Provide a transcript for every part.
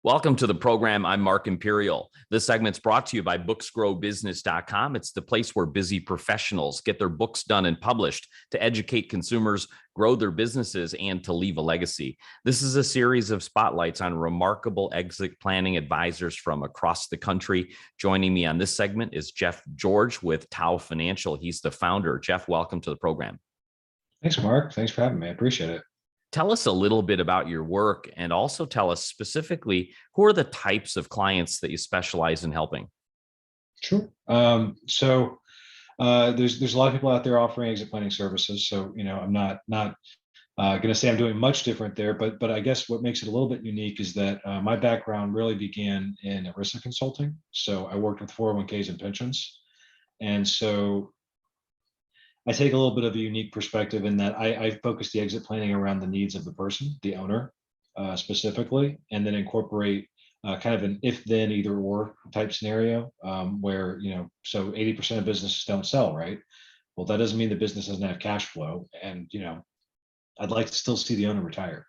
Welcome to the program. I'm Mark Imperial. This segment's brought to you by booksgrowbusiness.com. It's the place where busy professionals get their books done and published to educate consumers, grow their businesses, and to leave a legacy. This is a series of spotlights on remarkable exit planning advisors from across the country. Joining me on this segment is Jeff George with Tau Financial. He's the founder. Jeff, welcome to the program. Thanks, Mark. Thanks for having me. I appreciate it. Tell us a little bit about your work and also tell us specifically who are the types of clients that you specialize in helping? Sure. There's a lot of people out there offering exit planning services. So, I'm not going to say I'm doing much different there, but I guess what makes it a little bit unique is that my background really began in ERISA consulting. So I worked with 401ks and pensions. And so I take a little bit of a unique perspective in that I focus the exit planning around the needs of the person, the owner, specifically, and then incorporate kind of an if then either or type scenario where, so 80% of businesses don't sell, right? Well, that doesn't mean the business doesn't have cash flow. And, I'd like to still see the owner retire.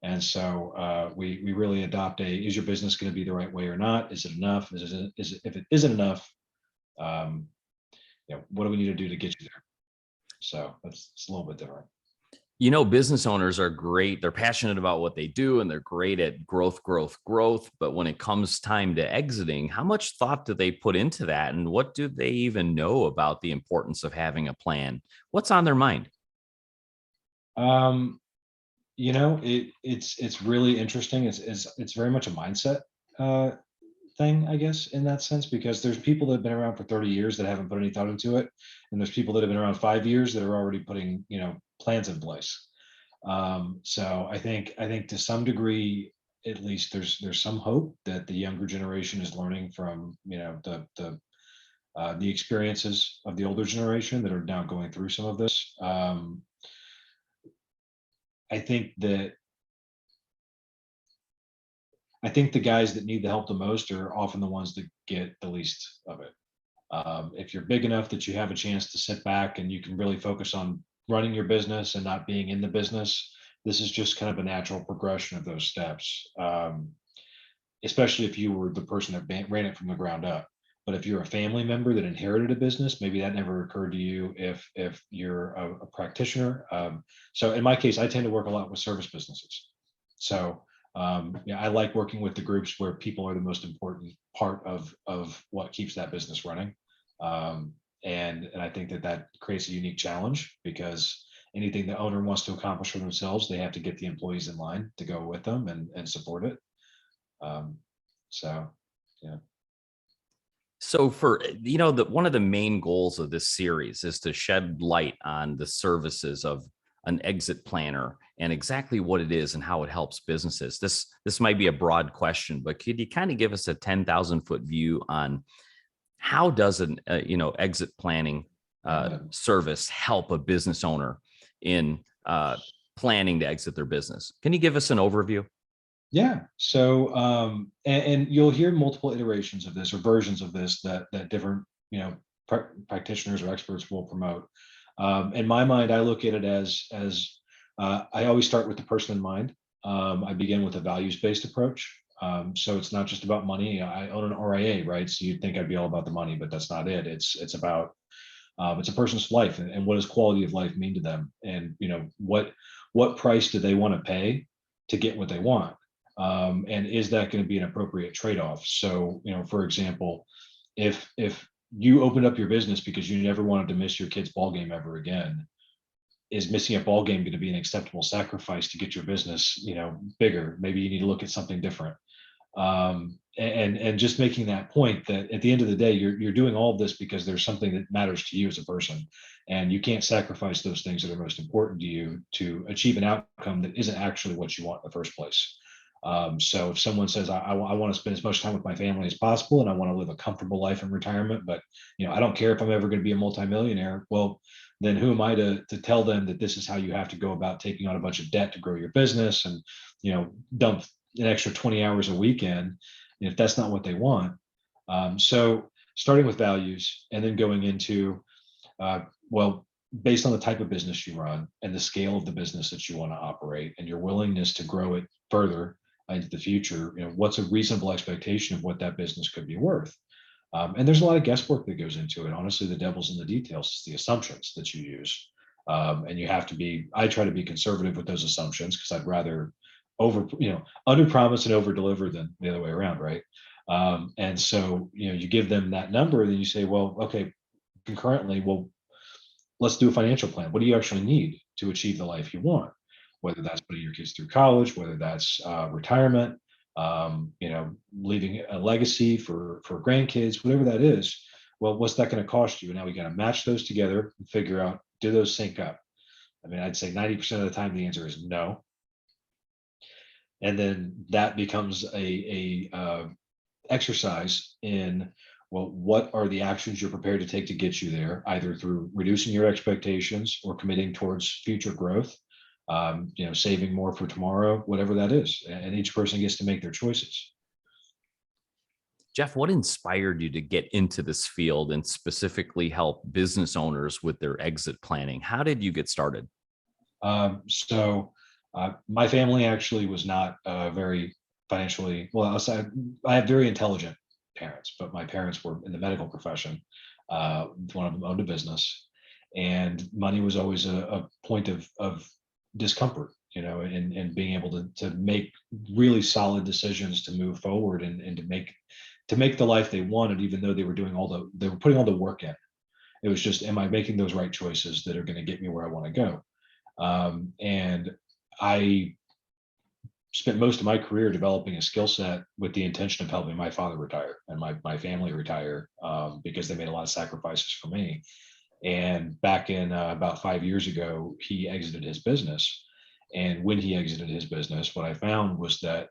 And so we really adopt is your business going to be the right way or not? Is it enough? If it isn't enough, what do we need to do to get you there? So it's a little bit different. Business owners are great. They're passionate about what they do and they're great at growth. But when it comes time to exiting, how much thought do they put into that? And what do they even know about the importance of having a plan? What's on their mind? It's really interesting. It's very much a mindset thing, I guess, in that sense, because there's people that have been around for 30 years that haven't put any thought into it. And there's people that have been around 5 years that are already putting, plans in place. So I think to some degree, at least there's some hope that the younger generation is learning from, the experiences of the older generation that are now going through some of this. I think the guys that need the help the most are often the ones that get the least of it. If you're big enough that you have a chance to sit back and you can really focus on running your business and not being in the business, this is just kind of a natural progression of those steps, especially if you were the person that ran it from the ground up. But if you're a family member that inherited a business, maybe that never occurred to you if you're a practitioner. So in my case, I tend to work a lot with service businesses. So I like working with the groups where people are the most important part of what keeps that business running. And I think that creates a unique challenge because anything the owner wants to accomplish for themselves, they have to get the employees in line to go with them and support it. Yeah. So one of the main goals of this series is to shed light on the services of an exit planner and exactly what it is and how it helps businesses. This might be a broad question, but could you kind of give us a 10,000-foot view on how does an exit planning service help a business owner in planning to exit their business? Can you give us an overview? Yeah. So and you'll hear multiple iterations of this or versions of this that different practitioners or experts will promote. In my mind, I look at it as I always start with the person in mind. I begin with a values-based approach. So it's not just about money. I own an RIA, right? So you'd think I'd be all about the money, but that's not it. It's about it's a person's life and what does quality of life mean to them, and what price do they want to pay to get what they want, and is that going to be an appropriate trade-off? So for example, if you opened up your business because you never wanted to miss your kid's ball game ever again, is missing a ball game going to be an acceptable sacrifice to get your business bigger? Maybe you need to look at something different. And just making that point that at the end of the day, you're doing all of this because there's something that matters to you as a person, and you can't sacrifice those things that are most important to you to achieve an outcome that isn't actually what you want in the first place. So if someone says, I want to spend as much time with my family as possible and I want to live a comfortable life in retirement, but I don't care if I'm ever going to be a multimillionaire, well, then who am I to tell them that this is how you have to go about taking on a bunch of debt to grow your business and dump an extra 20 hours a weekend if that's not what they want. So starting with values and then going into based on the type of business you run and the scale of the business that you want to operate and your willingness to grow it further into the future, what's a reasonable expectation of what that business could be worth? And there's a lot of guesswork that goes into it. Honestly, the devil's in the details. It's the assumptions that you use. And you have to be, I try to be conservative with those assumptions because I'd rather under promise and over deliver than the other way around. Right. And so, you give them that number, then you say, well, okay, concurrently, well, let's do a financial plan. What do you actually need to achieve the life you want? Whether that's putting your kids through college, whether that's retirement, leaving a legacy for grandkids, whatever that is. Well, what's that going to cost you? And now we got to match those together and figure out, do those sync up? I mean, I'd say 90% of the time the answer is no. And then that becomes a exercise in, well, what are the actions you're prepared to take to get you there, either through reducing your expectations or committing towards future growth, saving more for tomorrow, whatever that is. And each person gets to make their choices. Jeff, what inspired you to get into this field and specifically help business owners with their exit planning? How did you get started? My family actually was not very financially well. I have very intelligent parents, but my parents were in the medical profession. One of them owned a business, and money was always a point of discomfort, and being able to make really solid decisions to move forward and to make the life they wanted, even though they were putting all the work in. It was just, am I making those right choices that are going to get me where I want to go? And I spent most of my career developing a skill set with the intention of helping my father retire and my family retire, because they made a lot of sacrifices for me. And back in about 5 years ago, he exited his business. And when he exited his business, what I found was that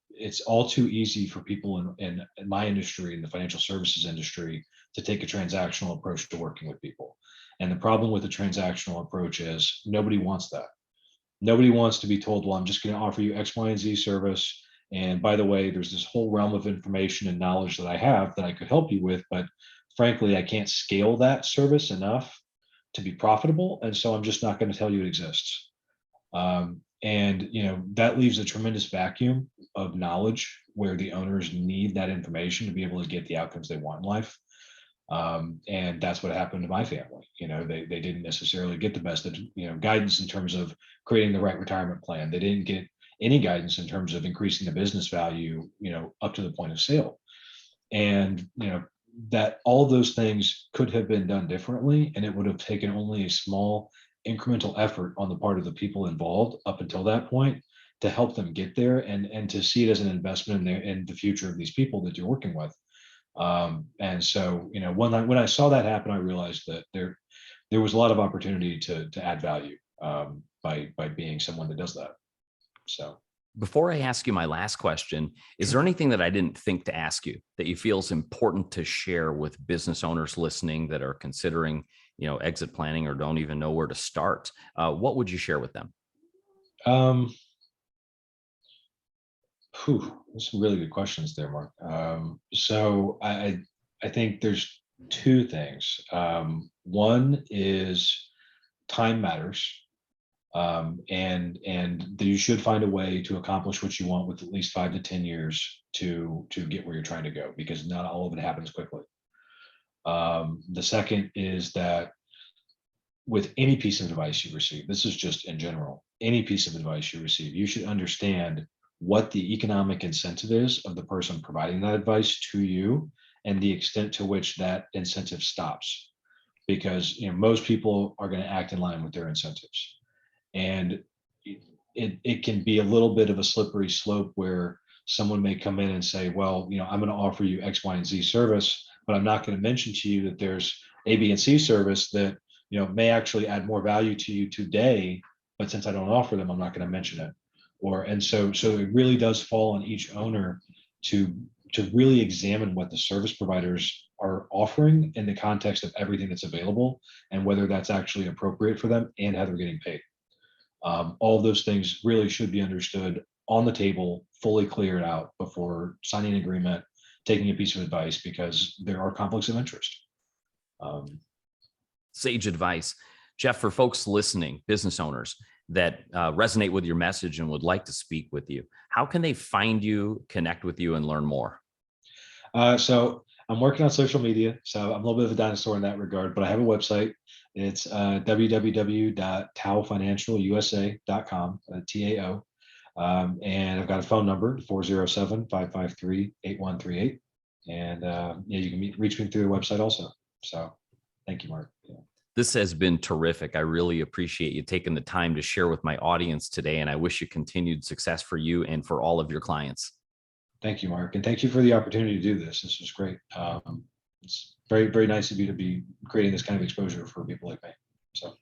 it's all too easy for people in my industry, in the financial services industry, to take a transactional approach to working with people. And the problem with the transactional approach is nobody wants that. Nobody wants to be told, well, I'm just going to offer you X, Y, and Z service. And by the way, there's this whole realm of information and knowledge that I have that I could help you with. But frankly, I can't scale that service enough to be profitable. And so I'm just not going to tell you it exists. And that leaves a tremendous vacuum of knowledge where the owners need that information to be able to get the outcomes they want in life. And that's what happened to my family. They didn't necessarily get the best guidance in terms of creating the right retirement plan. They didn't get any guidance in terms of increasing the business value, up to the point of sale. And that all of those things could have been done differently, and it would have taken only a small incremental effort on the part of the people involved up until that point to help them get there, and to see it as an investment in the future of these people that you're working with. And so, when I saw that happen, I realized that there was a lot of opportunity to add value by being someone that does that. So, before I ask you my last question, is there anything that I didn't think to ask you that you feel is important to share with business owners listening that are considering, exit planning or don't even know where to start? What would you share with them? There's some really good questions there, Mark. So I think there's two things. One is time matters. And you should find a way to accomplish what you want with at least 5 to 10 years to get where you're trying to go, because not all of it happens quickly. The second is that with any piece of advice you receive, this is just in general, any piece of advice you receive, you should understand what the economic incentive is of the person providing that advice to you and the extent to which that incentive stops. Because most people are going to act in line with their incentives. And it can be a little bit of a slippery slope where someone may come in and say, well, I'm going to offer you X, Y, and Z service, but I'm not going to mention to you that there's A, B, and C service that, may actually add more value to you today, but since I don't offer them, I'm not going to mention it. So it really does fall on each owner to really examine what the service providers are offering in the context of everything that's available and whether that's actually appropriate for them and how they're getting paid. All of those things really should be understood on the table, fully cleared out before signing an agreement, taking a piece of advice, because there are conflicts of interest. Sage advice. Jeff, for folks listening, business owners, that resonate with your message and would like to speak with you, how can they find you, connect with you, and learn more? So I'm working on social media, so I'm a little bit of a dinosaur in that regard, but I have a website. It's www.taofinancialusa.com, TAO. And I've got a phone number, 407-553-8138. And yeah, you can reach me through the website also. So thank you, Mark. Yeah. This has been terrific. I really appreciate you taking the time to share with my audience today, and I wish you continued success for you and for all of your clients. Thank you, Mark. And thank you for the opportunity to do this. This was great. It's very, very nice of you to be creating this kind of exposure for people like me. So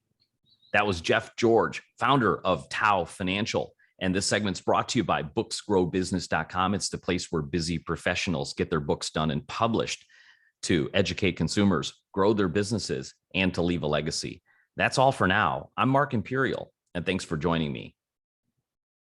that was Jeff George, founder of Tao Financial. And this segment's brought to you by booksgrowbusiness.com. It's the place where busy professionals get their books done and published to educate consumers, grow their businesses, and to leave a legacy. That's all for now. I'm Mark Imperial, and thanks for joining me.